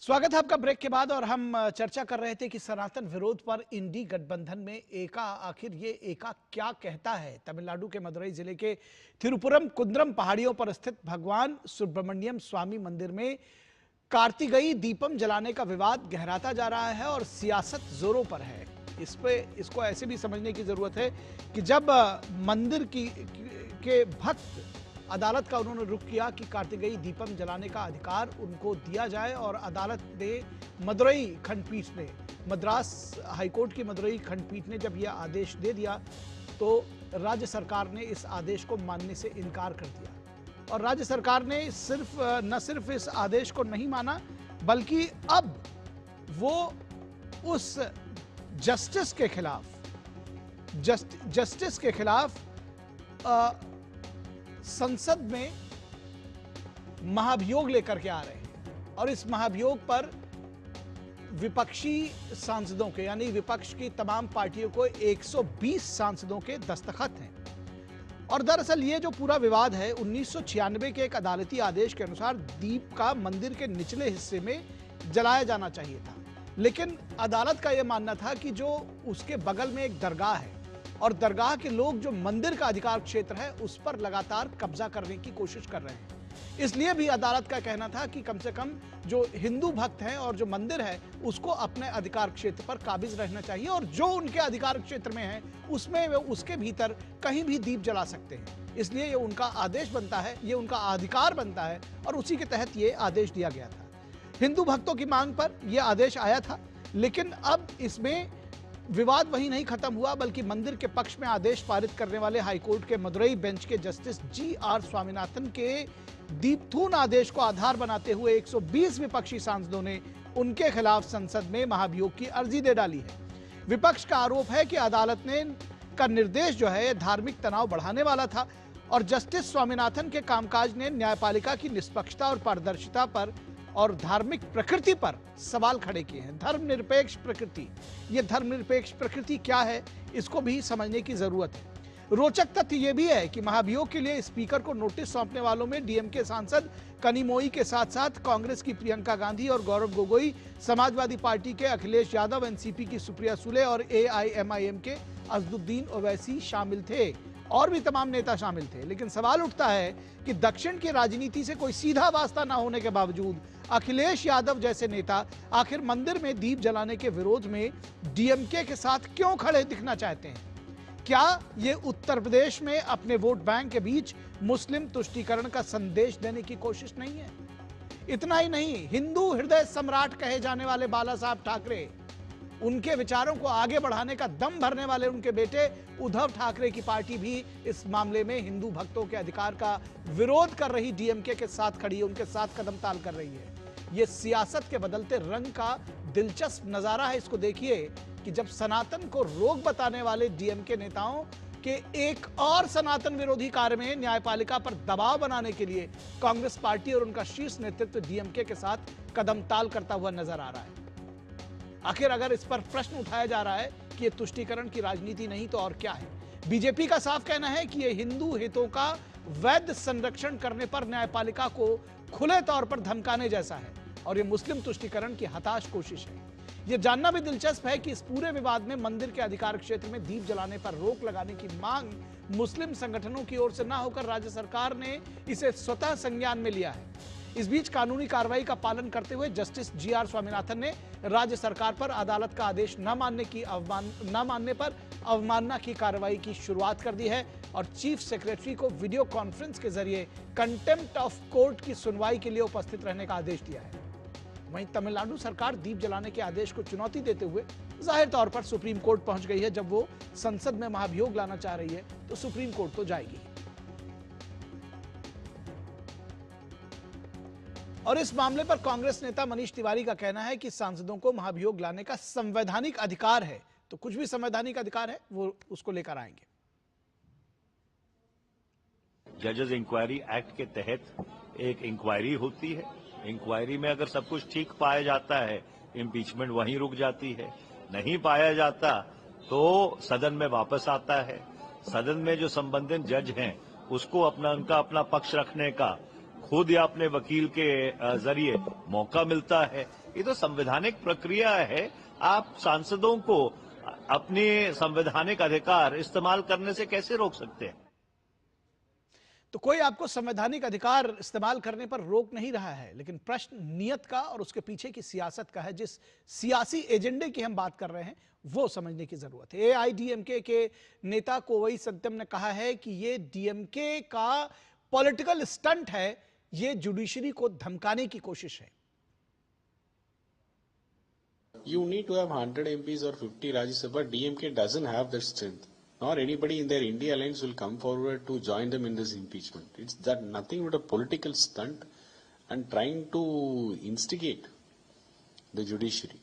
स्वागत है आपका ब्रेक के बाद। और हम चर्चा कर रहे थे कि सनातन विरोध पर इंडी गठबंधन में एका आखिर ये एका क्या कहता है। तमिलनाडु के मदुरई जिले के थिरुपुरम कुंद्रम पहाड़ियों पर स्थित भगवान सुब्रमण्यम स्वामी मंदिर में कार्तिकई दीपम जलाने का विवाद गहराता जा रहा है और सियासत जोरों पर है। इसको ऐसे भी समझने की जरूरत है कि जब मंदिर के भक्त अदालत का उन्होंने रुख किया कि कार्तिकई दीपम जलाने का अधिकार उनको दिया जाए, और अदालत ने मदुरई खंडपीठ ने, मद्रास हाईकोर्ट की मदुरई खंडपीठ ने जब यह आदेश दे दिया तो राज्य सरकार ने इस आदेश को मानने से इनकार कर दिया। और राज्य सरकार ने न सिर्फ इस आदेश को नहीं माना, बल्कि अब वो उस जस्टिस के खिलाफ संसद में महाभियोग लेकर के आ रहे हैं। और इस महाभियोग पर विपक्षी सांसदों के, यानी विपक्ष की तमाम पार्टियों को 120 सांसदों के दस्तखत हैं। और दरअसल ये जो पूरा विवाद है, 1996 के एक अदालती आदेश के अनुसार दीप का मंदिर के निचले हिस्से में जलाया जाना चाहिए था, लेकिन अदालत का यह मानना था कि जो उसके बगल में एक दरगाह है और दरगाह के लोग जो मंदिर का अधिकार क्षेत्र है उस पर लगातार कब्जा करने की कोशिश कर रहे हैं। इसलिए भी अदालत का कहना था कि कम से कम जो हिंदू भक्त हैं और जो मंदिर है उसको अपने अधिकार क्षेत्र पर काबिज रहना चाहिए, और जो उनके अधिकार क्षेत्र में है उसमें वे उसके भीतर कहीं भी दीप जला सकते हैं। इसलिए ये उनका आदेश बनता है, ये उनका अधिकार बनता है, और उसी के तहत ये आदेश दिया गया था। हिंदू भक्तों की मांग पर यह आदेश आया था, लेकिन अब इसमें विवाद वहीं नहीं खत्म हुआ, बल्कि मंदिर के पक्ष में आदेश पारित करने वाले हाईकोर्ट के मदुरई बेंच के जस्टिस GR स्वामीनाथन के दीपथून आदेश को आधार बनाते हुए 120 विपक्षी सांसदों ने उनके खिलाफ संसद में महाभियोग की अर्जी दे डाली है। विपक्ष का आरोप है कि अदालत का निर्देश जो है धार्मिक तनाव बढ़ाने वाला था, और जस्टिस स्वामीनाथन के कामकाज ने न्यायपालिका की निष्पक्षता और पारदर्शिता पर और धार्मिक प्रकृति पर सवाल खड़े किए हैं। धर्मनिरपेक्ष प्रकृति, यह धर्मनिरपेक्ष प्रकृति क्या है, इसको भी समझने की जरूरत है। रोचक तथ्य यह भी है कि महाभियोग के लिए स्पीकर को नोटिस सौंपने वालों में डीएमके सांसद कनिमोई के साथ साथ कांग्रेस की प्रियंका गांधी और गौरव गोगोई, समाजवादी पार्टी के अखिलेश यादव, एनसीपी की सुप्रिया सुले और AIMIM के असदुद्दीन ओवैसी शामिल थे। और भी तमाम नेता शामिल थे। लेकिन सवाल उठता है कि दक्षिण की राजनीति से कोई सीधा वास्ता न होने के बावजूद अखिलेश यादव जैसे नेता आखिर मंदिर में दीप जलाने के विरोध में डीएमके के साथ क्यों खड़े दिखना चाहते हैं? क्या ये उत्तर प्रदेश में अपने वोट बैंक के बीच मुस्लिम तुष्टीकरण का संदेश देने की कोशिश नहीं है? इतना ही नहीं, हिंदू हृदय सम्राट कहे जाने वाले बाला साहब ठाकरे, उनके विचारों को आगे बढ़ाने का दम भरने वाले उनके बेटे उद्धव ठाकरे की पार्टी भी इस मामले में हिंदू भक्तों के अधिकार का विरोध कर रही डीएमके के साथ खड़ी है, उनके साथ कदम ताल कर रही है। यह सियासत के बदलते रंग का दिलचस्प नजारा है। इसको देखिए कि जब सनातन को रोग बताने वाले डीएमके नेताओं के एक और सनातन विरोधी कार्य में न्यायपालिका पर दबाव बनाने के लिए कांग्रेस पार्टी और उनका शीर्ष नेतृत्व डीएमके के साथ कदम ताल करता हुआ नजर आ रहा है। आखिर अगर इस पर प्रश्न उठाया जा रहा है कि यह तुष्टीकरण की राजनीति नहीं तो और क्या है? बीजेपी का साफ कहना है कि यह हिंदू हितों का वैध संरक्षण करने पर न्यायपालिका को खुले तौर पर धमकाने जैसा है, और यह मुस्लिम तुष्टीकरण की हताश कोशिश है। यह जानना भी दिलचस्प है कि इस पूरे विवाद में मंदिर के अधिकार क्षेत्र में दीप जलाने पर रोक लगाने की मांग मुस्लिम संगठनों की ओर से न होकर राज्य सरकार ने इसे स्वतः संज्ञान में लिया है। इस बीच कानूनी कार्रवाई का पालन करते हुए जस्टिस GR स्वामीनाथन ने राज्य सरकार पर अदालत का आदेश न मानने पर अवमानना की कार्रवाई की शुरुआत कर दी है, और चीफ सेक्रेटरी को वीडियो कॉन्फ्रेंस के जरिए कंटेम्प्ट ऑफ कोर्ट की सुनवाई के लिए उपस्थित रहने का आदेश दिया है। वहीं तमिलनाडु सरकार दीप जलाने के आदेश को चुनौती देते हुए जाहिर तौर पर सुप्रीम कोर्ट पहुंच गई है। जब वो संसद में महाभियोग लाना चाह रही है तो सुप्रीम कोर्ट तो जाएगी। और इस मामले पर कांग्रेस नेता मनीष तिवारी का कहना है कि सांसदों को महाभियोग लाने का संवैधानिक अधिकार है, तो कुछ भी संवैधानिक अधिकार है वो उसको लेकर आएंगे। जजेस इंक्वायरी एक्ट के तहत एक इंक्वायरी होती है। इंक्वायरी में अगर सब कुछ ठीक पाया जाता है, इम्पीचमेंट वहीं रुक जाती है। नहीं पाया जाता तो सदन में वापस आता है। सदन में जो संबंधित जज हैं उसको उनका अपना पक्ष रखने का खुद या अपने वकील के जरिए मौका मिलता है। ये तो संवैधानिक प्रक्रिया है। आप सांसदों को अपने संवैधानिक अधिकार इस्तेमाल करने से कैसे रोक सकते हैं? तो कोई आपको संवैधानिक अधिकार इस्तेमाल करने पर रोक नहीं रहा है, लेकिन प्रश्न नियत का और उसके पीछे की सियासत का है। जिस सियासी एजेंडे की हम बात कर रहे हैं वो समझने की जरूरत है। एआईडीएमके के नेता कोवई सत्यम ने कहा है कि ये डीएमके का पॉलिटिकल स्टंट है, ये जुडिशरी को धमकाने की कोशिश है। You need to have 100 MPs or 50 Rajya Sabha. DMK doesn't have that strength. Nor anybody in their India alliance will come forward to join them in this impeachment. It's that nothing but a political stunt and trying to instigate the judiciary.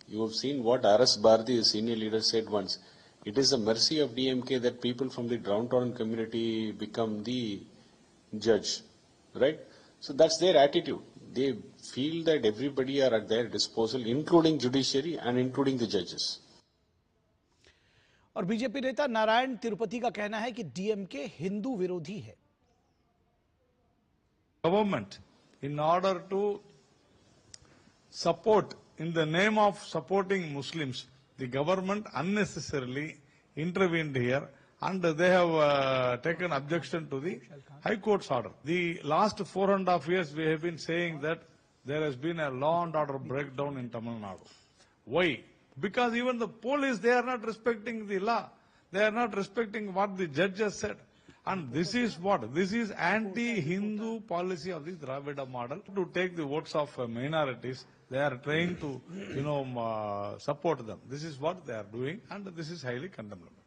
You have seen what R.S. Bharati, the senior leader, said once. It is the mercy of DMK that people from the downtrodden community become the judge, right? So that's their attitude. They feel that everybody are at their disposal, including judiciary and including the judges. और BJP नेता नारायण तिरुपति का कहना है कि DMK Hindu विरोधी है। Government, in order to support, in the name of supporting Muslims, the government unnecessarily intervened here, and they have taken objection to the High Court's order. The last 4.5 years we have been saying that there has been a law and order breakdown in Tamil Nadu. Why? Because even the police, they are not respecting the law. They are not respecting what the judge has said. And this is what? This is anti-Hindu policy of the Dravida model to take the votes of minorities. They are trying to, support them. This is what they are doing, and this is highly condemnable.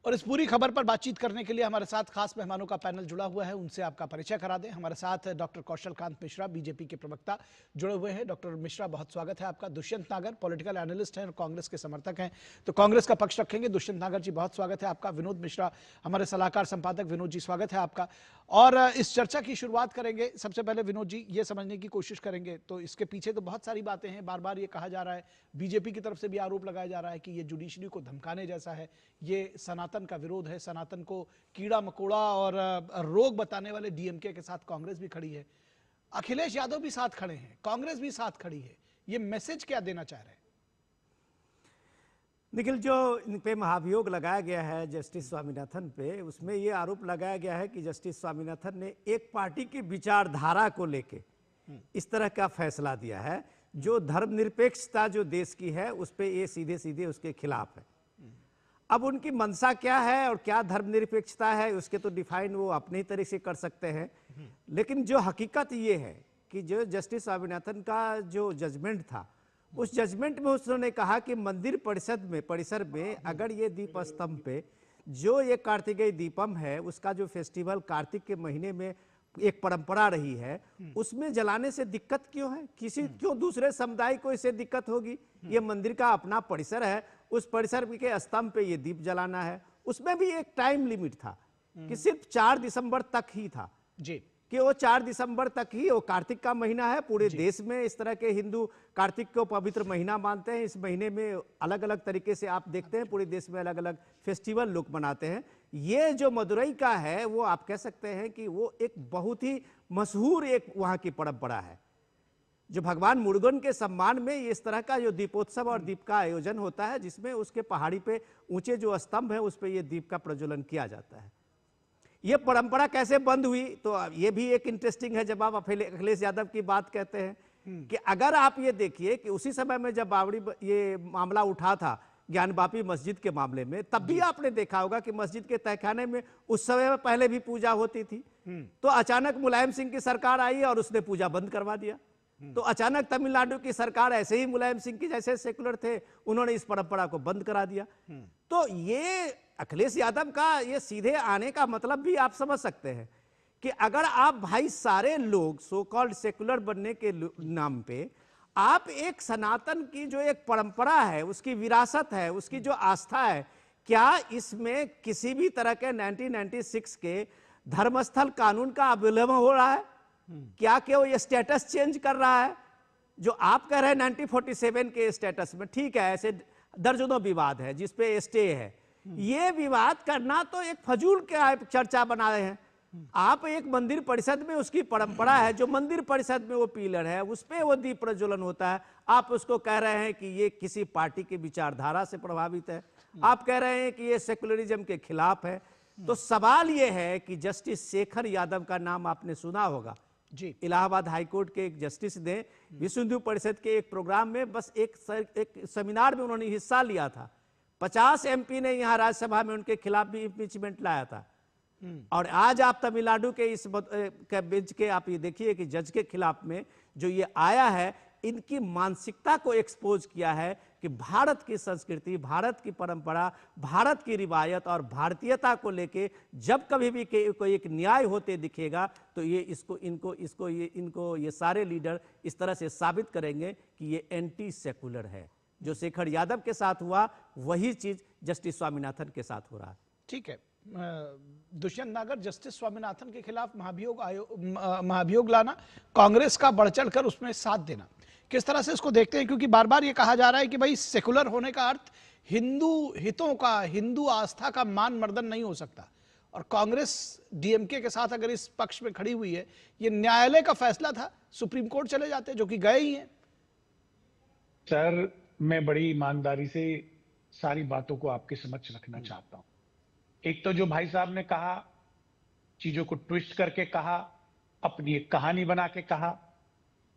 और इस पूरी खबर पर बातचीत करने के लिए हमारे साथ खास मेहमानों का पैनल जुड़ा हुआ है, उनसे आपका परिचय करा दें। हमारे साथ डॉक्टर कौशल कांत मिश्रा, बीजेपी के प्रवक्ता, जुड़े हुए हैं। डॉक्टर मिश्रा, बहुत स्वागत है आपका। दुष्यंत नागर, पॉलिटिकल एनालिस्ट हैं और कांग्रेस के समर्थक हैं, तो कांग्रेस का पक्ष रखेंगे। दुष्यंत नागर जी, बहुत स्वागत है आपका। विनोद मिश्रा, हमारे सलाहकार संपादक, विनोद जी, स्वागत है आपका। और इस चर्चा की शुरुआत करेंगे। सबसे पहले विनोद जी, ये समझने की कोशिश करेंगे, तो इसके पीछे तो बहुत सारी बातें हैं। बार बार ये कहा जा रहा है, बीजेपी की तरफ से भी आरोप लगाया जा रहा है कि ये जुडिशरी को धमकाने जैसा है, ये सनातन का विरोध है, सनातन को कीड़ा मकोड़ा और रोग बताने वाले डीएमके के साथ कांग्रेस भी खड़ी है, अखिलेश यादव भी साथ खड़े हैं, कांग्रेस भी साथ खड़ी है। ये मैसेज क्या देना चाह रहे हैं? निखिल, जो इन पे महाभियोग लगाया गया है जस्टिस स्वामीनाथन पे, उसमें ये आरोप लगाया गया है कि जस्टिस स्वामीनाथन ने एक पार्टी की विचारधारा को लेके इस तरह का फैसला दिया है जो धर्मनिरपेक्षता जो देश की है उस पे ये सीधे सीधे उसके खिलाफ है। अब उनकी मंशा क्या है और क्या धर्मनिरपेक्षता है, उसके तो डिफाइन वो अपनी तरह से कर सकते हैं, लेकिन जो हकीकत ये है कि जो जस्टिस स्वामीनाथन का जो जजमेंट था, उस जजमेंट में उन्होंने कहा कि मंदिर परिसर में अगर ये दीप स्तंभ पे जो ये कार्तिकेय दीपम है, उसका जो फेस्टिवल कार्तिक के महीने में एक परंपरा रही है, उसमें जलाने से दिक्कत क्यों है? क्यों दूसरे समुदाय को इससे दिक्कत होगी? ये मंदिर का अपना परिसर है, उस परिसर के स्तंभ पे ये दीप जलाना है। उसमें भी एक टाइम लिमिट था कि सिर्फ 4 दिसंबर तक ही था जी, कि वो 4 दिसंबर तक ही, वो कार्तिक का महीना है, पूरे देश में इस तरह के हिंदू कार्तिक को पवित्र महीना मानते हैं। इस महीने में अलग अलग तरीके से आप देखते हैं पूरे देश में अलग अलग फेस्टिवल लोग मनाते हैं। ये जो मदुरई का है वो आप कह सकते हैं कि वो एक बहुत ही मशहूर एक वहाँ की परंपरा है, जो भगवान मुरुगन के सम्मान में इस तरह का जो दीपोत्सव और दीप का आयोजन होता है, जिसमें उसके पहाड़ी पे ऊंचे जो स्तंभ है उस पर ये दीप का प्रज्वलन किया जाता है। ये परंपरा कैसे बंद हुई, तो ये भी एक इंटरेस्टिंग है। जब आप अखिलेश यादव की बात कहते हैं कि अगर आप ये देखिए कि उसी समय में जब बावड़ी ये मामला उठा था ज्ञानवापी मस्जिद के मामले में, तब भी आपने देखा होगा कि मस्जिद के तहखाने में उस समय में पहले भी पूजा होती थी, तो अचानक मुलायम सिंह की सरकार आई और उसने पूजा बंद करवा दिया। तो अचानक तमिलनाडु की सरकार, ऐसे ही मुलायम सिंह की जैसे सेकुलर थे, उन्होंने इस परंपरा को बंद करा दिया। तो ये अखिलेश यादव का ये सीधे आने का मतलब भी आप समझ सकते हैं कि अगर आप भाई सारे लोग सो कॉल्ड सेकुलर बनने के नाम पे आप एक सनातन की जो एक परंपरा है, उसकी विरासत है, उसकी जो आस्था है, क्या इसमें किसी भी तरह के 1996 के धर्मस्थल कानून का अवलंबन हो रहा है? क्या वो ये स्टेटस चेंज कर रहा है? जो आप कह रहे हैं 1947 के स्टेटस में, ठीक है, ऐसे दर्जनों विवाद है जिसपे स्टे है। ये विवाद करना तो एक फजूल का चर्चा बना रहे हैं। आप एक मंदिर परिषद में उसकी परंपरा है, जो मंदिर परिषद में वो पिलर है उस पे वो दीप प्रज्वलन होता है, आप उसको कह रहे हैं कि ये किसी पार्टी की विचारधारा से प्रभावित है, आप कह रहे हैं कि ये सेकुलरिज्म के खिलाफ है। तो सवाल ये है कि जस्टिस शेखर यादव का नाम आपने सुना होगा जी, इलाहाबाद हाईकोर्ट के एक जस्टिस ने विश्व हिंदू परिषद के एक प्रोग्राम में बस एक सेमिनार में उन्होंने हिस्सा लिया था। 50 एमपी ने यहाँ राज्यसभा में उनके खिलाफ भी इम्पीचमेंट लाया था। और आज आप तमिलनाडु के इस बेंच के आप ये देखिए कि जज के खिलाफ में जो ये आया है, इनकी मानसिकता को एक्सपोज किया है कि भारत की संस्कृति, भारत की परंपरा, भारत की रिवायत और भारतीयता को लेके जब कभी भी कोई एक न्याय होते दिखेगा तो ये इनको ये सारे लीडर इस तरह से साबित करेंगे कि ये एंटी सेकुलर है। जो शेखर यादव के साथ हुआ वही चीज जस्टिस स्वामीनाथन के साथ हो रहा है। ठीक है। दुष्यंत नागर, जस्टिस स्वामीनाथन के खिलाफ महाभियोग लाना, कांग्रेस का बढ़ चढ़ कर उसमें साथ देना, किस तरह से इसको देखते हैं? क्योंकि बार बार ये कहा जा रहा है कि भाई सेकुलर होने का अर्थ हिंदू हितों का, हिंदू आस्था का मान मर्दन नहीं हो सकता। और कांग्रेस डीएमके के साथ अगर इस पक्ष में खड़ी हुई है, ये न्यायालय का फैसला था, सुप्रीम कोर्ट चले जाते जो कि गए ही हैं। सर, मैं बड़ी ईमानदारी से सारी बातों को आपके समक्ष रखना चाहता हूं। एक तो जो भाई साहब ने कहा, चीजों को ट्विस्ट करके कहा, अपनी एक कहानी बना के कहा,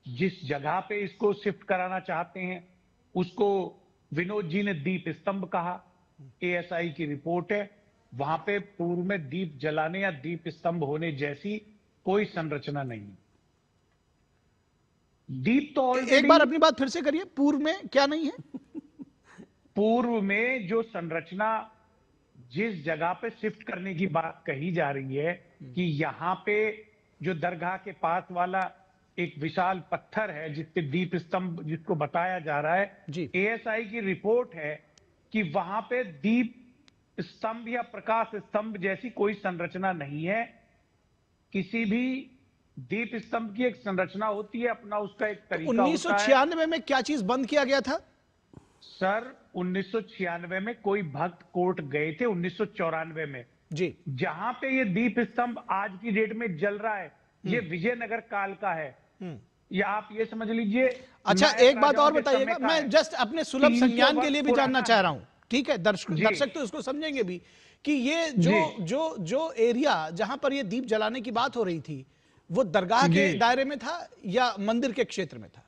जिस जगह पे इसको शिफ्ट कराना चाहते हैं उसको विनोद जी ने दीप स्तंभ कहा। एएसआई की रिपोर्ट है, वहां पे पूर्व में दीप जलाने या दीप स्तंभ होने जैसी कोई संरचना नहीं। दीप तो एक बार अपनी बात फिर से करिए, पूर्व में क्या नहीं है? पूर्व में जो संरचना, जिस जगह पे शिफ्ट करने की बात कही जा रही है कि यहां पे जो दरगाह के पास वाला एक विशाल पत्थर है जिस पे दीप स्तंभ जिसको बताया जा रहा है, एएसआई की रिपोर्ट है कि वहां पे दीप स्तंभ या प्रकाश स्तंभ जैसी कोई संरचना नहीं है। किसी भी दीप स्तंभ की एक संरचना होती है, अपना उसका एक तरीका होता है। 1996 में क्या चीज बंद किया गया था? सर, 1996 में कोई भक्त कोर्ट गए थे, 1994 में जी, जहां पे ये दीप स्तंभ आज की डेट में जल रहा है, ये विजयनगर काल का है। या आप ये समझ लीजिए। अच्छा, एक बात और बताइएगा, मैं जस्ट अपने सुलभ संज्ञान के लिए भी जानना चाह रहा हूं, ठीक है? दर्शक तो इसको समझेंगे भी कि ये जो एरिया जहां पर ये दीप जलाने की बात हो रही थी, वो दरगाह के दायरे में था या मंदिर के क्षेत्र में था?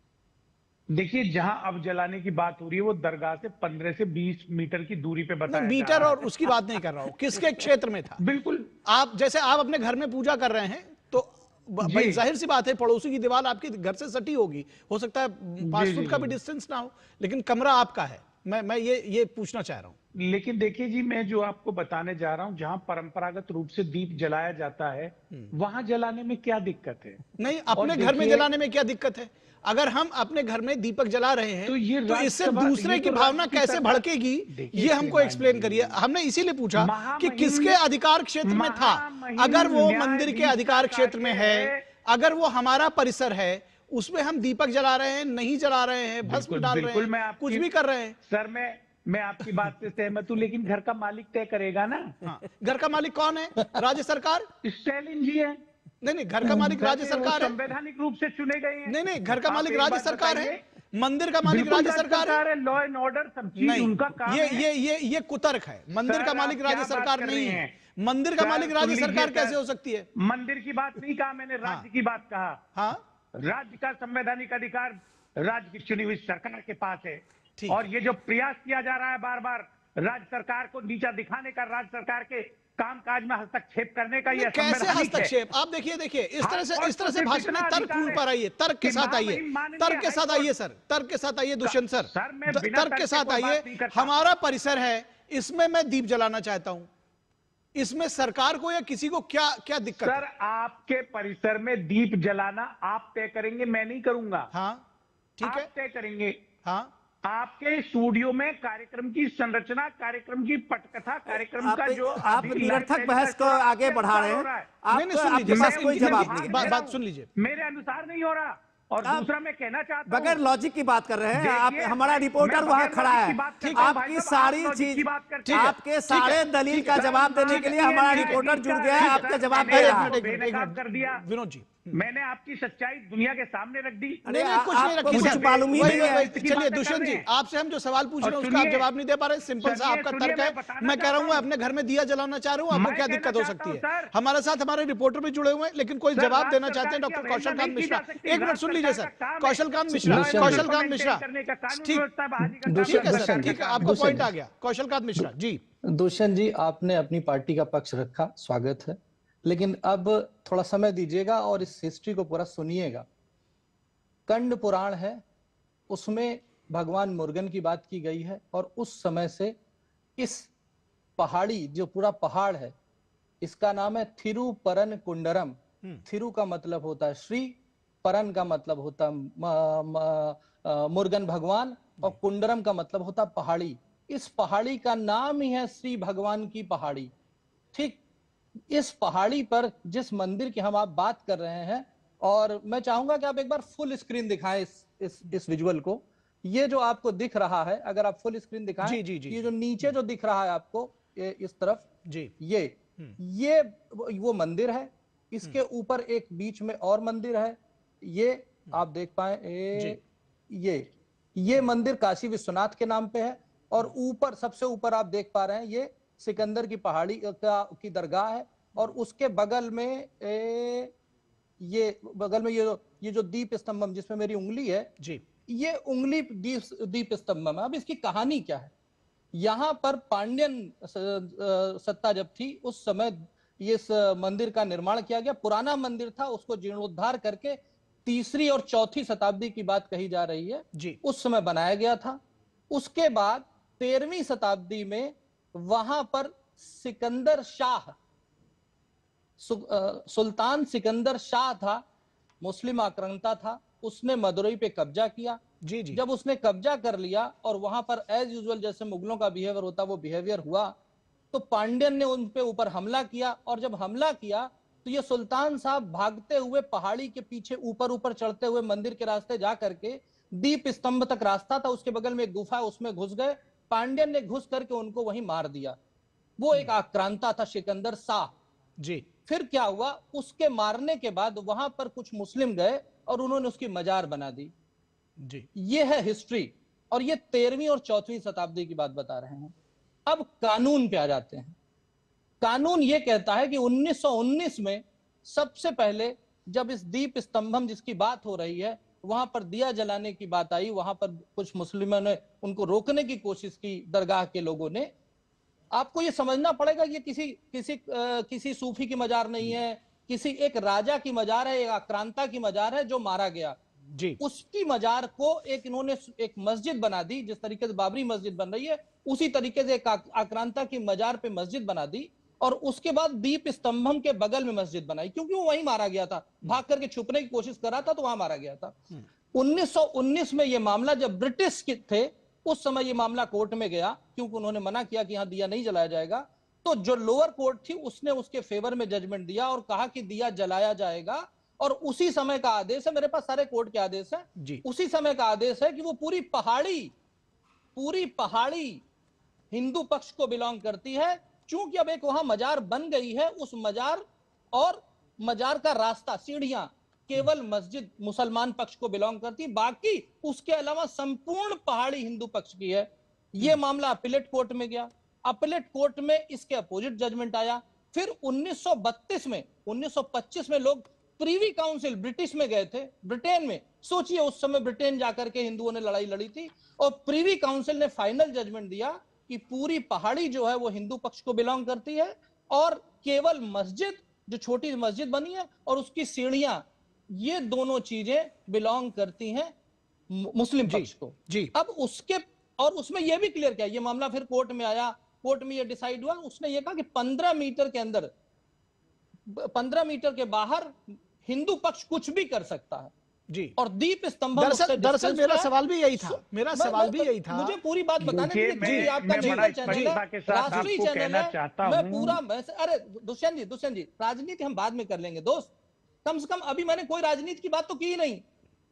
देखिए, जहां अब जलाने की बात हो रही है वो दरगाह से 15 से 20 मीटर की दूरी पे बताया मीटर और उसकी बात नहीं कर रहा हूं, किसके क्षेत्र में था? बिल्कुल, आप जैसे आप अपने घर में पूजा कर रहे हैं तो भाई जाहिर सी बात है पड़ोसी की दीवार आपके घर से सटी होगी, हो सकता है 5 फुट का भी डिस्टेंस ना हो, लेकिन कमरा आपका है। मैं ये पूछना चाह रहा हूं। लेकिन देखिए जी, मैं जो आपको बताने जा रहा हूं, जहां परंपरागत रूप से दीप जलाया जाता है वहां जलाने में क्या दिक्कत है? नहीं, अपने घर में जलाने में क्या दिक्कत है? अगर हम अपने घर में दीपक जला रहे हैं तो इससे दूसरे की भावना कैसे भड़केगी, ये हमको एक्सप्लेन करिए। हमने इसीलिए पूछा कि किसके अधिकार क्षेत्र में था। अगर वो मंदिर के अधिकार क्षेत्र में है, अगर वो हमारा परिसर है, उसमें हम दीपक जला रहे हैं, नहीं जला रहे हैं, भस्म डाल रहे हैं, कुछ भी कर रहे हैं। सर, मैं आपकी बात से सहमत हूं, लेकिन घर का मालिक तय करेगा ना। हाँ, घर का मालिक कौन है? राज्य सरकार। स्टालिन जी है। नहीं, घर का मालिक राज्य सरकार है। संवैधानिक रूप से चुने गए हैं। नहीं, घर का मालिक राज्य सरकार है, मंदिर का मालिक राज्य सरकार है। लॉ एंड ऑर्डर सब चीज उनका काम है। ये कुतर्क है। मंदिर का मालिक राज्य सरकार नहीं है। मंदिर का मालिक राज्य सरकार कैसे हो सकती है? मंदिर की बात नहीं कहा मैंने, राज्य की बात कहा। हाँ, राज्य का संवैधानिक अधिकार राज्य की चुनी हुई सरकार के पास है। और ये जो प्रयास किया जा रहा है बार बार राज्य सरकार को नीचा दिखाने का, राज्य सरकार के कामकाज में हस्तक्षेप करने का, ये कैसे हस्तक्षेप? आप देखिए इस तरह से भाषण में तर्क पर आइए, तर्क के साथ आइए, तर्क के साथ आइए सर, तर्क के साथ आइए दुष्यंत सर, तर्क के साथ आइए। हमारा परिसर है, इसमें मैं दीप जलाना चाहता हूं, इसमें सरकार को या किसी को क्या दिक्कत है? सर, आपके परिसर में दीप जलाना आप तय करेंगे, मैं नहीं करूंगा। हाँ, ठीक है, तय करेंगे। हाँ, आपके स्टूडियो में कार्यक्रम की संरचना, कार्यक्रम की पटकथा, कार्यक्रम का जो आप निरर्थक बहस को आगे बढ़ा रहे हैं। आपके पास कोई जवाब नहीं। बात सुन लीजिए। मेरे अनुसार नहीं हो रहा, और आप दूसरा मैं कहना चाहता बगैर हूं, लॉजिक की बात कर रहे हैं आप। देखिए, हमारा रिपोर्टर मैं वहां बगैर खड़ा लॉजिक है, की बात करता हूं, भाई आपकी साहब, सारी आप लॉजिक चीज, की बात करते ठीक हैं। है, आपके ठीक सारे है, दलील ठीक का है, जवाब देने के लिए हमारा रिपोर्टर जुड़ गया है, आपका जवाब दे एक रहा मिनट, है। एक मिनट, एक बेनकाब कर दिया। मिनट, विनोद जी। मैंने आपकी सच्चाई दुनिया के सामने रख दी। अरे नहीं कुछ नहीं आपको रखी कुछ सर, मालूम ही वही नहीं है। वही की चलिए बातें कर दुष्यंत रहे जी, हैं। आपसे हम जो सवाल पूछ और रहे हैं उसका आप सुनिए, जवाब नहीं दे पा रहे, सिंपल सा आपका सुनिए, तर्क मैं है। बताना मैं कह रहा हूँ चाहता अपने घर में दिया जलाना चाह रहा हूँ, आपको मैं क्या कहना दिक्कत हो चाहता सकती हूं, है? सर। हमारे साथ हमारे रिपोर्टर भी जुड़े हुए हैं, लेकिन कोई सर, जवाब राज्य देना चाहते सरकार हैं की डॉक्टर अवहेलना कौशल कांत नहीं की मिश्रा। जा सकती। एक मिनट राज्य सुन लीजिए सरकार सर, का काम है Kaushal Kant law Mishra, and Kaushal order को कांत मेंटेन मिश्रा, करने का, कानून ठीक, व्यवस्था बहाली का काम ठीक है राज्य सर, सरकार का ठीक है, काम आपको है। पॉइंट आ गया। कौशल कांत मिश्रा जी। दुष्यंत जी, आपने अपनी पार्टी का पक्ष रखा, स्वागत है, लेकिन अब थोड़ा समय दीजिएगा और इस हिस्ट्री को पूरा सुनिएगा। कंड पुराण है, उसमें भगवान मुर्गन की बात की गई है और उस समय से इस पहाड़ी, जो पूरा पहाड़ है, इसका नाम है थिरुपरन कुंडरम। थिरु का मतलब होता है श्री, परन का मतलब होता है मुर्गन भगवान, और कुंडरम का मतलब होता है पहाड़ी। इस पहाड़ी का नाम ही है श्री भगवान की पहाड़ी। ठीक इस पहाड़ी पर जिस मंदिर की हम आप बात कर रहे हैं, और मैं चाहूंगा कि आप एक बार फुल स्क्रीन दिखाएं इस विजुअल को। ये जो आपको दिख रहा है, अगर आप फुल स्क्रीन दिखाएं, जी, जी, जी, ये जो नीचे जो दिख रहा है आपको, इस तरफ, जी, ये वो मंदिर है। इसके ऊपर एक बीच में और मंदिर है, ये आप देख पाए, ये मंदिर काशी विश्वनाथ के नाम पे है। और ऊपर, सबसे ऊपर आप देख पा रहे हैं, ये सिकंदर की पहाड़ी की दरगाह है। और उसके बगल में ये जो दीप स्तंभम, जिसमें मेरी उंगली है जी, ये उंगली दीप स्तंभम है। अब इसकी कहानी क्या है? यहाँ पर पांड्यन सत्ता जब थी, उस समय इस मंदिर का निर्माण किया गया। पुराना मंदिर था, उसको जीर्णोद्धार करके 3री और 4थी शताब्दी की बात कही जा रही है जी, उस समय बनाया गया था। उसके बाद 13वीं शताब्दी में वहां पर सिकंदर शाह, सुल्तान सिकंदर शाह था, मुस्लिम आक्रांता था, उसने मदुरई पे कब्जा किया। जी, जी, जब उसने कब्जा कर लिया और वहां पर एज यूजुअल जैसे मुगलों का बिहेवियर होता वो बिहेवियर हुआ, तो पांड्यन ने उन पे ऊपर हमला किया। और जब हमला किया तो ये सुल्तान साहब भागते हुए पहाड़ी के पीछे ऊपर ऊपर चढ़ते हुए मंदिर के रास्ते जा करके दीप स्तंभ तक रास्ता था, उसके बगल में एक गुफा, उसमें घुस गए। पांड्यन ने घुस करके उनको वहीं मार दिया। वो एक आक्रांता था सिकंदर शाह जी। फिर क्या हुआ, उसके मारने के बाद वहां पर कुछ मुस्लिम गए और उन्होंने उसकी मजार बना दी। जी, ये है हिस्ट्री, और ये 13वीं और 4वीं शताब्दी की बात बता रहे हैं। अब कानून पे आ जाते हैं। कानून ये कहता है कि 1919 में सबसे पहले जब इस दीप स्तंभम जिसकी बात हो रही है, वहां पर दिया जलाने की बात आई, वहां पर कुछ मुस्लिमों ने उनको रोकने की कोशिश की, दरगाह के लोगों ने। आपको ये समझना पड़ेगा कि किसी सूफी की मजार नहीं है, किसी एक राजा की मजार है, एक आक्रांता की मजार है जो मारा गया। जी, उसकी मजार को इन्होंने एक मस्जिद बना दी। जिस तरीके से बाबरी मस्जिद बन रही है, उसी तरीके से एक आक्रांता की मजार पे मस्जिद बना दी। और उसके बाद दीप स्तंभम के बगल में मस्जिद बनाई, क्योंकि वो वहीं मारा गया था, भाग करके छुपने की कोशिश कर रहा था, तो वहां मारा गया था। 1919 में ये मामला, जब ब्रिटिश के थे उस समय ये मामला कोर्ट में गया, क्योंकि उन्होंने मना किया कि यहां दिया नहीं जलाया जाएगा। तो जो लोअर कोर्ट थी उसने उसके फेवर में जजमेंट दिया और कहा कि दिया जलाया जाएगा। और उसी समय का आदेश है, मेरे पास सारे कोर्ट के आदेश है, उसी समय का आदेश है कि वो पूरी पहाड़ी हिंदू पक्ष को बिलोंग करती है। चूंकि अब एक वहां मजार बन गई है, उस मजार और मजार का रास्ता, सीढ़ियां केवल मस्जिद मुसलमान पक्ष को बिलोंग करती, बाकी उसके अलावा संपूर्ण पहाड़ी हिंदू पक्ष की है। यह मामला अपीलेट कोर्ट में गया। अपीलेट कोर्ट में इसके अपोजिट जजमेंट आया। फिर 1925 में लोग प्रीवी काउंसिल, ब्रिटिश में गए थे, ब्रिटेन में। सोचिए उस समय ब्रिटेन जाकर के हिंदुओं ने लड़ाई लड़ी थी, और प्रीवी काउंसिल ने फाइनल जजमेंट दिया कि पूरी पहाड़ी जो है वो हिंदू पक्ष को बिलोंग करती है, और केवल मस्जिद, जो छोटी मस्जिद बनी है, और उसकी सीढ़ियां, ये दोनों चीजें बिलोंग करती हैं मुस्लिम पक्ष को। जी। अब उसके, और उसमें यह भी क्लियर किया, ये मामला फिर कोर्ट में आया, कोर्ट में यह डिसाइड हुआ, उसने ये कहा कि 15 मीटर के अंदर, 15 मीटर के बाहर हिंदू पक्ष कुछ भी कर सकता है। जी। और दीप स्तंभ, दरअसल मेरा सवाल भी यही था, मेरा सवाल भी यही था। मुझे पूरी बात बताने के लिए, आपका नेशनल चैनल है, राष्ट्रीय चैनल है, मैं पूरा, अरे दुष्यंत जी, राजनीति हम बाद में कर लेंगे दोस्त। कम से कम अभी मैंने कोई राजनीति की बात तो की ही नहीं।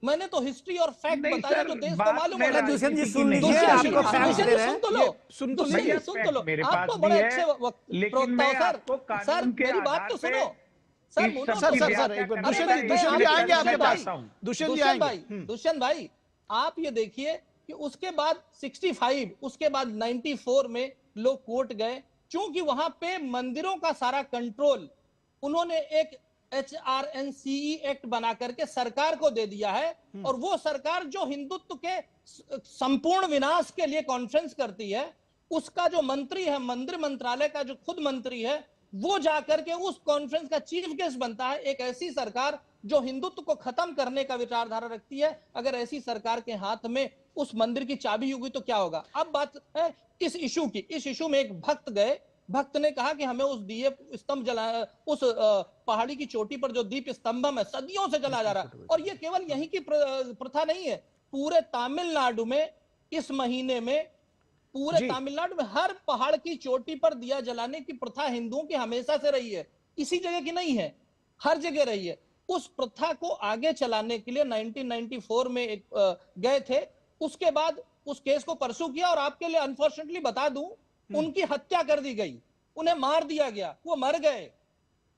मैंने तो हिस्ट्री और फैक्ट नहीं बताया सर, जो देश को बात मालूम में होना दुष्यंत जी राजनीति सुन की नहीं लीजिए, है। आपको फैक्ट दुष्यंत दे जी रहे सुन हैं। तो लो, सुन तो दुष्यंत सही। जी सुन तो लो, मेरे आप पास तो भी बड़े है, अच्छे लेकिन प्रवक्ता मैं हो सर। आपको सर कानून के मेरी बात आधार तो पे सुनो सर, इस मुनो सब सर की सर सर व्याख्या एक मिनट, करने दुष्यंत का जी एक दुष्यंत जी आपकी आएंगे बात आपके सुनना पास, चाहता हूं। दुष्यंत जी दुष्यंत आएंगे। भाई, दुष्यंत भाई, आप ये देखिए कि उसके बाद 65, उसके बाद 94 में लोग कोर्ट गए, क्योंकि वहां पे मंदिरों का सारा कंट्रोल उन्होंने एक HRNCE एक्ट बना करके सरकार को दे दिया है। और वो सरकार जो हिंदुत्व के संपूर्ण विनाश के लिए कॉन्फ्रेंस करती है, उसका जो मंत्री है, मंदिर मंत्रालय का जो खुद मंत्री है, वो जाकर के उस कॉन्फ्रेंस का चीफ गेस्ट बनता है। एक ऐसी सरकार जो हिंदुत्व को खत्म करने का विचारधारा रखती है, अगर ऐसी सरकार के हाथ में उस मंदिर की चाबी होगी तो क्या होगा। अब बात है इस इशू की। इस इशू में एक भक्त गए, भक्त ने कहा कि हमें उस दीप स्तंभ जला, उस पहाड़ी की चोटी पर जो दीप स्तंभम है सदियों से जला जा रहा है। और ये केवल यहीं की प्रथा नहीं है, पूरे तमिलनाडु में इस महीने में, पूरे जी। तमिलनाडु में हर पहाड़ की चोटी पर दिया जलाने की प्रथा हिंदुओं की हमेशा से रही है, इसी जगह की नहीं है, हर जगह रही है। उस प्रथा को आगे चलाने के लिए 1994 में एक गए थे। उसके बाद उस केस को परसू किया और आपके लिए अनफॉर्चुनेटली बता दूं, उनकी हत्या कर दी गई, उन्हें मार दिया गया, वो मर गए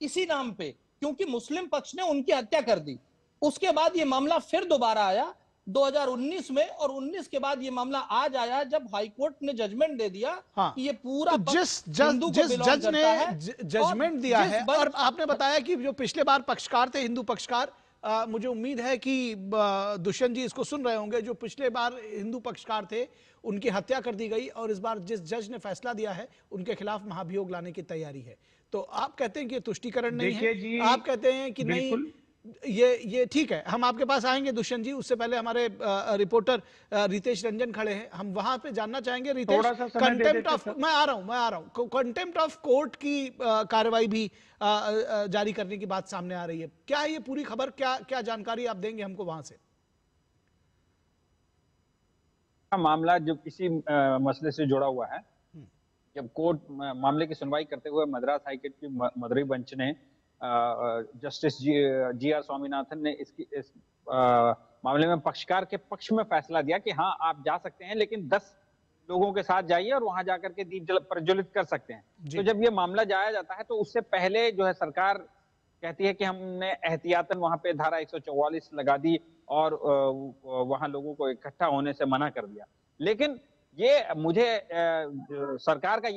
इसी नाम पे, क्योंकि मुस्लिम पक्ष ने उनकी हत्या कर दी। उसके बाद ये मामला फिर दोबारा आया 2019 में, और 19 के बाद ये मामला आज आया जब हाईकोर्ट ने जजमेंट दे दिया हाँ। कि ये पूरा तो जिस हिंदू को जिस बिलोंग जज ने करता है। जजमेंट दिया जिस है, बंच- और आपने बताया कि जो पिछले बार पक्षकार थे, हिंदू पक्षकार, मुझे उम्मीद है कि दुष्यंत जी इसको सुन रहे होंगे, जो पिछले बार हिंदू पक्षकार थे उनकी हत्या कर दी गई, और इस बार जिस जज ने फैसला दिया है उनके खिलाफ महाभियोग लाने की तैयारी है। तो आप कहते हैं कि ये तुष्टीकरण नहीं देखिए है, जी, आप कहते हैं कि नहीं बिल्कुल। ये ठीक है। हम आपके पास आएंगे दुष्यंत जी, उससे पहले हमारे रिपोर्टर रितेश रंजन खड़े हैं, हम वहां पे जानना चाहेंगे। रितेश, थोड़ा सा समय दे कंटेम्प्ट देते ऑफ, सर। मैं आ रहा हूं, कंटेम्प्ट ऑफ कोर्ट की कार्रवाई भी जारी करने की बात सामने आ रही है। क्या है ये पूरी खबर, क्या क्या जानकारी आप देंगे हमको वहां से? मामला जो इसी मसले से जुड़ा हुआ है। जब कोर्ट मामले की सुनवाई करते हुए मद्रास हाईकोर्ट की मदुरई बेंच ने जस्टिस GR स्वामीनाथन ने इस मामले में पक्षकार के पक्ष में फैसला दिया कि हाँ आप जा सकते हैं, लेकिन 10 लोगों के साथ जाइए और वहां जाकर के दीप प्रज्वलित कर सकते हैं। तो जब ये मामला जाया जाता है तो उससे पहले जो है सरकार कहती है कि हमने एहतियातन वहां पे धारा 144 लगा दी और वहां लोगों को इकट्ठा होने से मना कर दिया। लेकिन ये मुझे सरकार का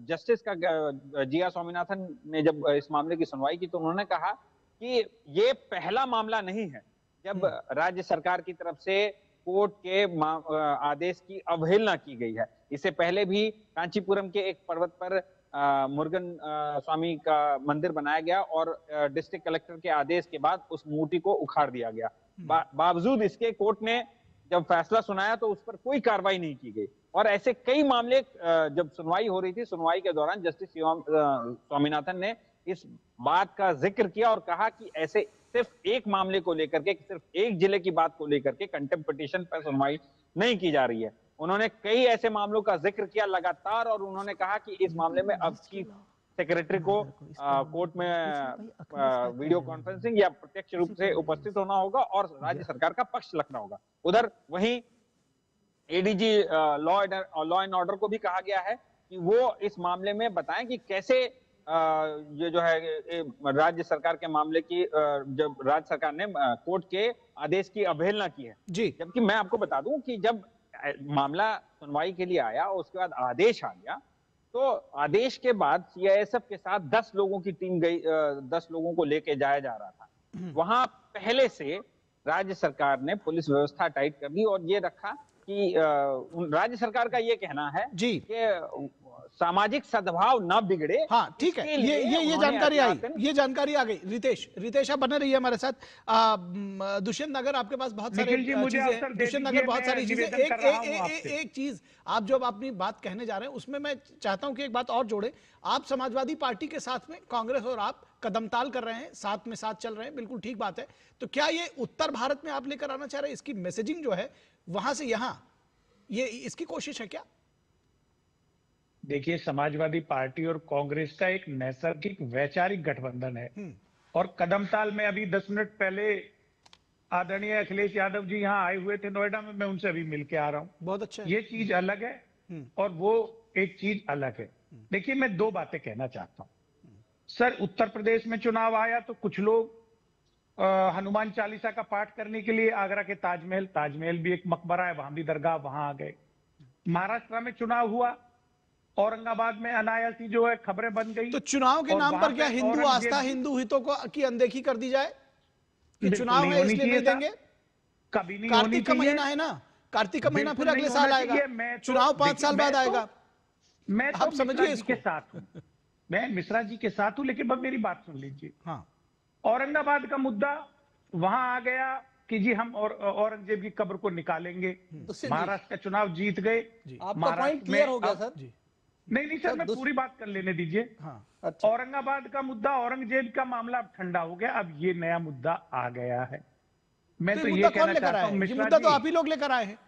जस्टिस का GR स्वामीनाथन ने जब इस मामले की सुनवाई की तो उन्होंने कहा कि ये पहला मामला नहीं है जब राज्य सरकार की तरफ से कोर्ट के आदेश की अवहेलना की गई है। इससे पहले भी कांचीपुरम के एक पर्वत पर मुरुगन स्वामी का मंदिर बनाया गया और डिस्ट्रिक्ट कलेक्टर के आदेश के बाद उस मूर्ति को उखाड़ दिया गया। बावजूद इसके कोर्ट ने जब फैसला सुनाया तो उस पर कोई कार्रवाई नहीं की गई। और ऐसे कई मामले जब सुनवाई हो रही थी, सुनवाई के दौरान जस्टिस स्वामीनाथन ने इस बात का जिक्र किया और कहा कि ऐसे सिर्फ एक मामले को लेकर के, सिर्फ एक जिले की बात को लेकर के कंटेम्प्ट पिटीशन पर सुनवाई नहीं की जा रही है। उन्होंने कई ऐसे मामलों का जिक्र किया लगातार और उन्होंने कहा कि इस मामले में अब चीफ सेक्रेटरी को कोर्ट में वीडियो कॉन्फ्रेंसिंग या प्रत्यक्ष रूप से उपस्थित होना होगा और राज्य सरकार का पक्ष रखना होगा। उधर वहीं ADG लॉ एंड ऑर्डर को भी कहा गया है कि वो इस मामले में बताएं कि कैसे ये जो है राज्य सरकार के मामले की जब राज्य सरकार ने कोर्ट के आदेश की अवहेलना की है। जबकि मैं आपको बता दूं कि जब मामला सुनवाई के लिए आया उसके बाद आदेश आ गया तो आदेश के बाद CISF के साथ 10 लोगों की टीम गई, 10 लोगों को लेके जाया जा रहा था। वहां पहले से राज्य सरकार ने पुलिस व्यवस्था टाइट कर दी और ये रखा कि राज्य सरकार का ये कहना है कि सामाजिक सद्भाव न बिगड़े। हाँ ठीक है, ये जानकारी आई, ये जानकारी आ गई। रितेश आप बने रहिए हमारे साथ। दुष्यंत नगर आपके पास बहुत सारे चीजें, दुष्यंत नगर बहुत सारी चीजें। एक चीज आप जब अपनी बात कहने जा रहे हैं उसमें मैं चाहता हूं कि एक बात और जोड़े। आप समाजवादी पार्टी के साथ में कांग्रेस और आप कदमताल कर रहे हैं, साथ में साथ चल रहे हैं, बिल्कुल ठीक बात है। तो क्या ये उत्तर भारत में आप लेकर आना चाह रहे हैं, इसकी मैसेजिंग जो है वहां से यहां, ये इसकी कोशिश है क्या? देखिए, समाजवादी पार्टी और कांग्रेस का एक नैसर्गिक वैचारिक गठबंधन है और कदमताल में अभी 10 मिनट पहले आदरणीय अखिलेश यादव जी यहाँ आए हुए थे नोएडा में, मैं उनसे अभी मिल के आ रहा हूँ। बहुत अच्छा है। ये चीज अलग है और वो एक चीज अलग है। देखिए, मैं दो बातें कहना चाहता हूँ। सर, उत्तर प्रदेश में चुनाव आया तो कुछ लोग हनुमान चालीसा का पाठ करने के लिए आगरा के ताजमहल भी एक मकबरा है, वहां भी दरगाह, वहां आ गए। महाराष्ट्र में चुनाव हुआ, औरंगाबाद में अनायासी जो है खबरें बन गई। तो चुनाव के नाम पर क्या हिंदू आस्था, हिंदू हितों की अनदेखी कर दी जाए कि चुनाव है इसलिए नहीं देंगे? कभी नहीं। कार्तिक का महीना है ना, कार्तिक का महीना फिर अगले साल आएगा, चुनाव 5 साल बाद आएगा। मैं आप समझिए इसको। के साथ हूं, मैं मिश्रा जी के साथ हूं, लेकिन अब मेरी बात सुन लीजिए। हाँ, औरंगाबाद का मुद्दा वहां आ गया कि जी हम औरंगजेब की कब्र को निकालेंगे। महाराष्ट्र का चुनाव जीत गए। आपका पॉइंट क्लियर हो गया सर? नहीं सर, मैं पूरी बात कर लेने दीजिए। हाँ, अच्छा। औरंगाबाद का मुद्दा, औरंगजेब का मामला अब ठंडा हो गया, अब ये नया मुद्दा आ गया है। मैं तो ये कहना चाहता हूँ, ये मुद्दा तो आप ही लोग लेकर आए हैं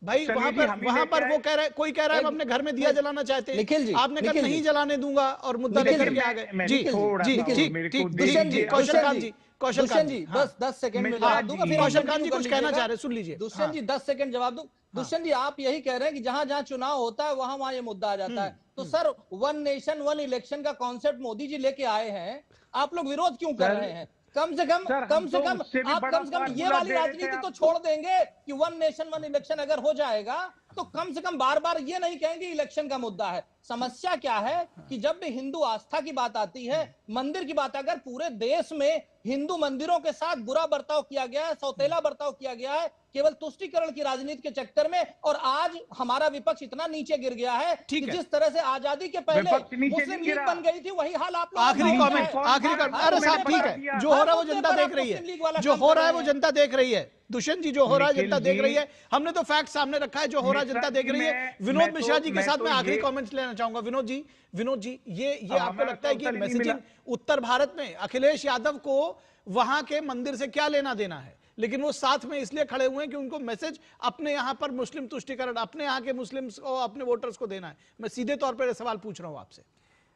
भाई। वहां पर वो कह रहे, कोई कह रहा है हम अपने घर में दिया जलाना चाहते हैं। निखिल जी, आपने कहा नहीं जलाने दूंगा और मुद्दा लेकर के आ गए। जी ठीक, दुष्यंत जी, कौशल जी 10 सेकंड में जवाब दूंगा, फिर कौशल जी कुछ कहना चाह रहे, सुन लीजिए। दुष्यंत जी 10 सेकंड जवाब दूं। दुष्यंत जी, आप यही कह रहे हैं कि जहां जहां चुनाव होता है वहां वहां ये मुद्दा आ जाता है। तो सर, 1 नेशन 1 इलेक्शन का कॉन्सेप्ट मोदी जी लेके आए हैं, आप लोग विरोध क्यों कर रहे हैं? कम से कम आप ये वाली राजनीति तो छोड़ देंगे कि 1 नेशन 1 इलेक्शन अगर हो जाएगा तो कम से कम बार बार ये नहीं कहेंगे इलेक्शन का मुद्दा है। समस्या क्या है कि जब भी हिंदू आस्था की बात आती है, मंदिर की बात, अगर पूरे देश में हिंदू मंदिरों के साथ बुरा बर्ताव किया गया है, सौतेला बर्ताव किया गया है केवल तुष्टीकरण की राजनीति के चक्कर में, और आज हमारा विपक्ष इतना नीचे गिर गया है कि जिस तरह से आजादी के पहले मुस्लिम लीग बन गई थी, वही हाल आप लोग। आखिरी कमेंट। अरे साहब ठीक है, जो हो रहा है वो जनता देख रही है, जो हो रहा है वो जनता देख रही है। दुष्यंत जी, जो हो रहा है जनता देख रही है, हमने तो फैक्ट सामने रखा है, जो हो रहा है जनता देख रही है। विनोद मिश्रा जी के साथ मैं आखिरी कमेंट्स लेना चाहूंगा। विनोद जी, ये आपको लगता है कि मैसेजिंग उत्तर भारत में अखिलेश यादव को वहां के मंदिर से क्या लेना देना है, लेकिन वो साथ में इसलिए खड़े हुए हैं कि उनको मैसेज अपने यहां पर मुस्लिम तुष्टीकरण, अपने यहां के मुस्लिम्स को, अपने वोटर्स को देना है? मैं सीधे तौर पर सवाल पूछ रहा हूं आपसे।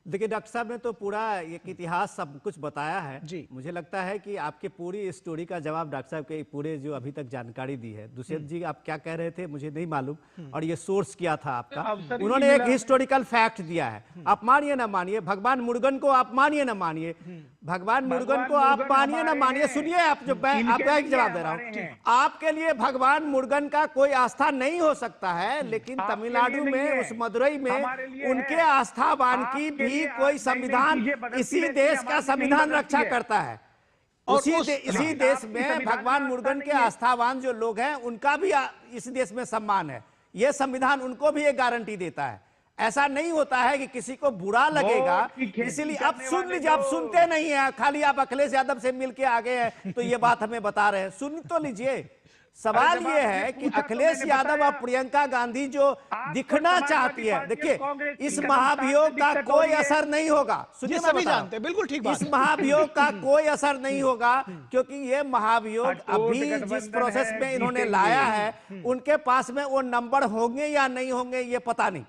देखिए डॉक्टर साहब ने तो पूरा एक इतिहास सब कुछ बताया है जी। मुझे लगता है कि आपके पूरी स्टोरी का जवाब डॉक्टर साहब के पूरे जो अभी तक जानकारी दी है। दुष्यंत जी, आप क्या कह रहे थे मुझे नहीं मालूम, और ये सोर्स किया था आपका, उन्होंने एक हिस्टोरिकल फैक्ट दिया है। आप मानिए ना मानिए, भगवान मुर्गन को आप मानिए ना मानिए, भगवान मुर्गन को आप मानिए ना मानिए, सुनिए आप, जो मैं आपका एक जवाब दे रहा हूँ। आपके लिए भगवान मुर्गन का कोई आस्था नहीं हो सकता है, लेकिन तमिलनाडु में उस मदुरई में उनके आस्थावान की भी कोई संविधान, इसी देश का संविधान रक्षा करता है। इसी देश में भगवान मुर्गन के आस्थावान जो लोग हैं उनका भी इस देश में सम्मान है। यह संविधान उनको भी एक गारंटी देता है। ऐसा नहीं होता है कि किसी को बुरा लगेगा, इसीलिए आप सुन लीजिए। आप सुनते नहीं है, खाली आप अखिलेश यादव से मिलके आ गए हैं तो ये बात हमें बता रहे हैं। सुन तो लीजिए। सवाल ये है कि अखिलेश यादव और प्रियंका गांधी जो दिखना चाहती है, देखिए इस महाभियोग का कोई असर नहीं होगा। सुनिए, सभी जानते हैं, बिल्कुल ठीक बात। इस महाभियोग का कोई असर नहीं होगा, क्योंकि ये महाभियोग अभी जिस प्रोसेस में इन्होंने लाया है, उनके पास में वो नंबर होंगे या नहीं होंगे ये पता नहीं।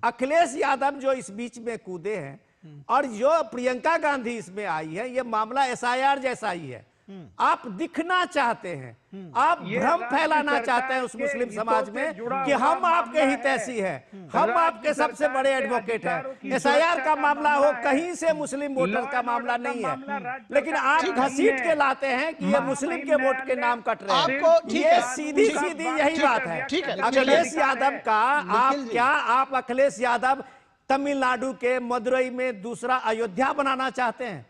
अखिलेश यादव जो इस बीच में कूदे हैं और जो प्रियंका गांधी इसमें आई है, ये मामला SIR जैसा ही है। आप दिखना चाहते हैं, आप भ्रम फैलाना चाहते हैं उस मुस्लिम समाज में कि हम आपके हितैषी हैं, हम आपके सबसे बड़े एडवोकेट हैं। SIR का मामला हो, कहीं से मुस्लिम वोटर का मामला नहीं है, लेकिन आप घसीट के लाते हैं कि ये मुस्लिम के वोट के नाम कट रहे हैं। ये सीधी सीधी यही बात है। अखिलेश यादव का आप अखिलेश यादव तमिलनाडु के मदुरई में दूसरा अयोध्या बनाना चाहते हैं?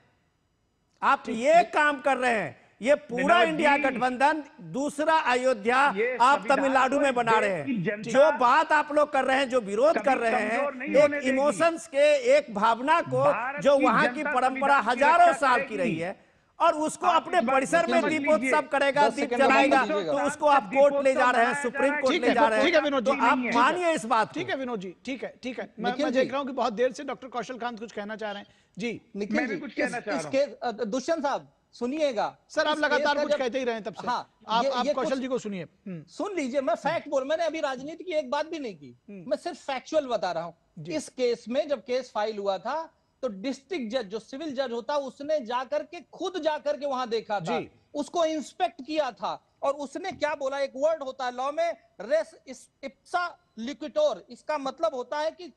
आप ये काम कर रहे हैं, ये पूरा इंडिया गठबंधन दूसरा अयोध्या आप तमिलनाडु में बना रहे हैं। जो बात आप लोग कर रहे हैं, जो विरोध कर रहे हैं, एक इमोशंस के, एक भावना को, जो वहां की परंपरा हजारों साल की रही है, और उसको अपने परिसर में दीपोत्सव करेगा, दीप जलाएगा, तो उसको आप कोर्ट ले जा रहे हैं, सुप्रीम कोर्ट ले जा रहे हैं। ठीक है विनोद जी, आप मानिए इस बात। ठीक है विनोद जी, ठीक है। मैं देख रहा हूं कि बहुत देर से डॉक्टर कौशल कांत कुछ कहना चाह रहे हैं। जी निखिल जी, कुछ कहना चाह रहा हूं। दुष्यंत साहब सुनिएगा। सर आप लगातार कुछ कहते ही रहे तब से। हाँ, आप कौशल जी को सुनिए। सुन लीजिए, मैं फैक्ट बोल, मैंने अभी राजनीति की एक बात भी नहीं की, मैं सिर्फ फैक्चुअल बता रहा हूं। इस केस में जब केस फाइल हुआ था तो डिस्ट्रिक्ट जज जो सिविल जज होता है उसने जाकर के खुद जाकर के वहां देखा था, उसको इंस्पेक्ट किया था और उसने क्या बोला, एक वर्ड होता है लॉ में रेस इप्सा लिक्विटोर, इसका मतलब होता है कि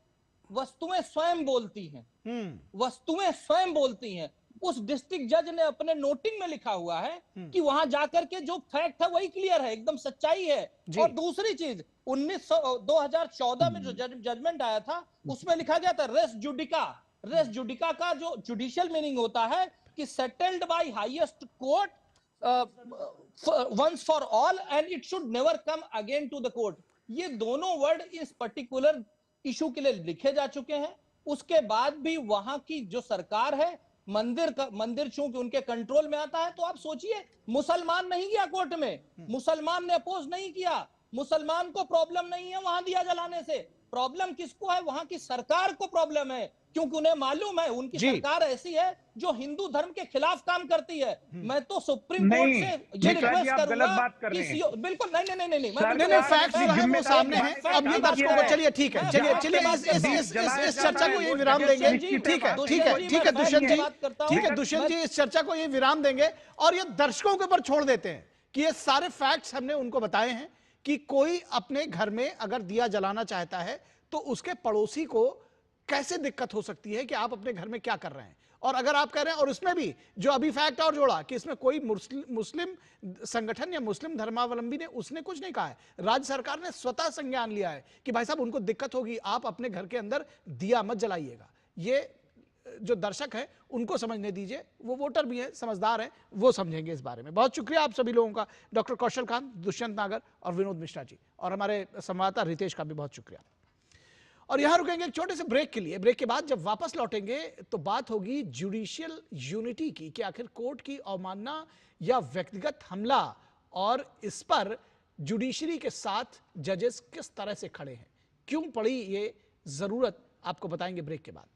वस्तुएं स्वयं बोलती हैं, वस्तुएं स्वयं बोलती हैं। उस डिस्ट्रिक्ट जज ने अपने नोटिंग में लिखा हुआ है कि वहां जाकर के जो फैक्ट है वही क्लियर है, एकदम सच्चाई है। और दूसरी चीज 2014 में जो जजमेंट आया था उसमें लिखा गया था रेस जुडिका। रेस जुडिका का जो जुडिशियल मीनिंग होता है कि settled by highest court once for all and it should never come again to the court. ये दोनों वर्ड इस पर्टिकुलर इशू के लिए लिखे जा चुके हैं। उसके बाद भी वहां की जो सरकार है, मंदिर चूंकि उनके कंट्रोल में आता है, तो आप सोचिए मुसलमान नहीं गया कोर्ट में, मुसलमान ने अपोज नहीं किया, मुसलमान को प्रॉब्लम नहीं है वहां दिया जलाने से। प्रॉब्लम किसको है? वहां की सरकार को प्रॉब्लम है, क्योंकि उन्हें मालूम है उनकी सरकार ऐसी है जो हिंदू धर्म के खिलाफ काम करती है। मैं तो सुप्रीम कोर्ट से ये रिक्वेस्ट करूंगा कि बिल्कुल नहीं फैक्ट्स जो है वो सामने हैं। अब ये दर्शकों को चलिए ठीक है, चलिए इस चर्चा को ये विराम देंगे। ठीक है दुष्यंत जी, ठीक है दुष्यंत जी, इस चर्चा को ये विराम देंगे और ये दर्शकों के ऊपर छोड़ देते हैं कि ये सारे फैक्ट्स हमने उनको बताए हैं कि कोई अपने घर में अगर दिया जलाना चाहता है तो उसके पड़ोसी को कैसे दिक्कत हो सकती है कि आप अपने घर में क्या कर रहे हैं। और अगर आप कह रहे हैं, और इसमें भी जो अभी फैक्ट और जोड़ा कि इसमें कोई मुस्लिम संगठन या मुस्लिम धर्मावलंबी ने उसने कुछ नहीं कहा है, राज्य सरकार ने स्वतः संज्ञान लिया है कि भाई साहब उनको दिक्कत होगी, आप अपने घर के अंदर दिया मत जलाइएगा। ये जो दर्शक है उनको समझने दीजिए, वो वोटर भी हैं, समझदार हैं, वो समझेंगे इस बारे में। बहुत शुक्रिया आप सभी लोगों का, डॉक्टर कौशल खान, दुष्यंत नागर और विनोद मिश्रा जी, और हमारे संवाददाता रितेश का भी बहुत शुक्रिया। और यहां रुकेंगे एक छोटे से ब्रेक के लिए। ब्रेक के बाद जब वापस लौटेंगे तो बात होगी जुडिशियल यूनिटी की, कि आखिर कोर्ट की अवमानना या व्यक्तिगत हमला और इस पर जुडिशरी के साथ जजेस किस तरह से खड़े हैं, क्यों पड़ी ये जरूरत, आपको बताएंगे ब्रेक के बाद।